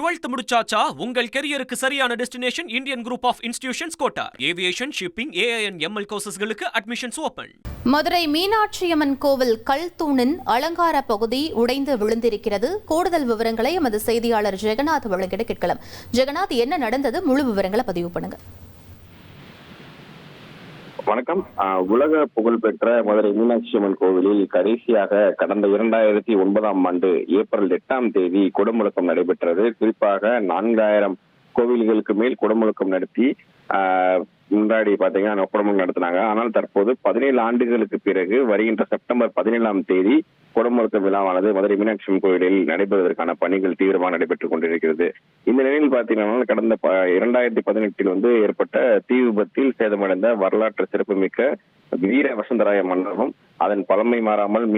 12th முடிச்சாச்சா? உங்கள் கெரியருக்கு சரியான destination Indian group of institutions Kota. Aviation, shipping, AIN ML கோர்சஸ்களுக்கு அட்மிஷன்ஸ் ஓபன். மதுரை மீனாட்சியம்மன் கோவில் கல் தூணின் அலங்கார பகுதி உடைந்து விழுந்திருக்கிறது. கூடுதல் விவரங்களை எமது செய்தியாளர் ஜெகநாத் வழங்கிட கேட்கலாம். ஜெகநாத், என்ன நடந்தது? முழு விவரங்களை பதிவு பண்ணுங்க. வணக்கம். உலக புகழ்பெற்ற மதுரை மீனாட்சி அம்மன் கோவிலில் கடைசியாக கடந்த 2009ஆம் ஆண்டு ஏப்ரல் 8ஆம் தேதி குடமுழக்கம் நடைபெற்றது. குறிப்பாக 4000 கோவில்களுக்கு மேல் குடமுழக்கம் நடத்தி முன்னாடி பாத்தீங்கன்னா குடமுழக்கம் நடத்தினாங்க. ஆனால் தற்போது 17 ஆண்டுகளுக்கு பிறகு வருகின்ற செப்டம்பர் 17ஆம் தேதி குடமுழக்க விழாவானது மதுரை மீனாட்சி அம்மன் கோவிலில் நடைபெறுவதற்கான பணிகள் தீவிரமாக நடைபெற்றுக் கொண்டிருக்கிறது. இந்த நிலையில் பாத்தீங்கன்னா கடந்த 2018 ஏற்பட்ட தீ விபத்தில் சேதமடைந்த வரலாற்று சிறப்புமிக்க வீர வசந்தராய மண்டபம் அதன் பழமை மாறாமல்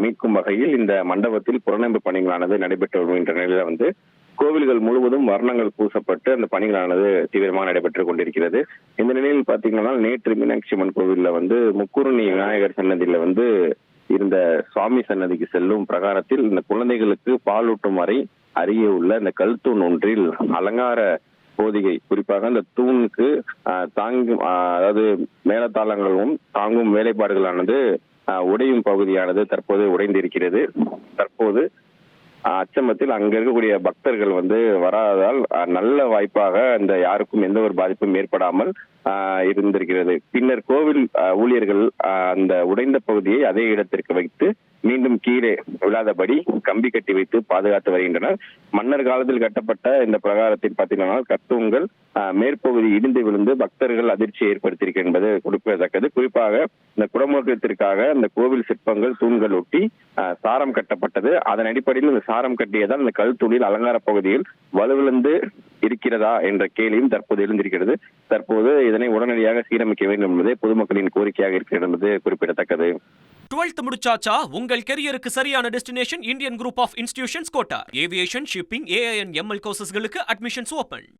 மீட்கும் வகையில் இந்த மண்டபத்தில் புறநம்பு பணிகளானது நடைபெற்று வருகின்ற நிலையில கோவில்கள் முழுவதும் வர்ணங்கள் பூசப்பட்டு அந்த பணிகளானது தீவிரமாக நடைபெற்றுக் கொண்டிருக்கிறது. இந்த நிலையில் பாத்தீங்கன்னா நேற்று மீனாட்சி அம்மன் கோவில்ல முக்குருணி விநாயகர் சன்னதியில இருந்த சுவாமி சன்னதிக்கு செல்லும் பிரகாரத்தில் இந்த குழந்தைகளுக்கு பாலூட்டும் வரை அருகே உள்ள இந்த கல்தூண் ஒன்றில் அலங்கார போதிகை, குறிப்பாக அந்த தூணுக்கு தாங்கும் அதாவது மேலத்தாளங்களும் தாங்கும் வேலைப்பாடுகளானது உடையும் பகுதியானது தற்போது உடைந்திருக்கிறது. தற்போது அச்சமத்தில் அங்க இருக்கக்கூடிய பக்தர்கள் வராததால் நல்ல வாய்ப்பாக இந்த யாருக்கும் எந்த ஒரு பாதிப்பும் ஏற்படாமல் இருந்திருக்கிறது. பின்னர் கோவில் ஊழியர்கள் அந்த உடைந்த பகுதியை அதே இடத்திற்கு வைத்து மீண்டும் கீழே விழாதபடி கம்பி கட்டி வைத்து பாதுகாத்து வருகின்றனர். மன்னர் காலத்தில் கட்டப்பட்ட இந்த பிரகாரத்தில் பார்த்தீங்கன்னா கத்தூண்கள் மேற்பகுதி இடிந்து விழுந்து பக்தர்கள் அதிர்ச்சியை ஏற்படுத்தியிருக்க என்பது குறிப்பிடத்தக்கது. குறிப்பாக இந்த குடமுழக்கத்திற்காக இந்த கோவில் சிற்பங்கள் தூண்கள் ஒட்டி சாரம் கட்டப்பட்டது. அதன் அடிப்படையில் இந்த சாரம் கட்டியதால் இந்த கல் தூணில் அலங்கார பகுதியில் வலுவிழந்து இருக்கிறதா என்ற கேள்வியும் தற்போது எழுந்திருக்கிறது. தற்போது இதனை உடனடியாக சீரமைக்க வேண்டும் என்பதே பொதுமக்களின் கோரிக்கையாக இருக்கிறது என்பது குறிப்பிடத்தக்கது. 12th முடிச்சாச்சா? உங்கள் கெரியருக்கு சரியான destination Indian group of institutions Kota. Aviation, shipping, AIN ML கோர்சஸ்களுக்கு அட்மிஷன்ஸ் ஓபன்.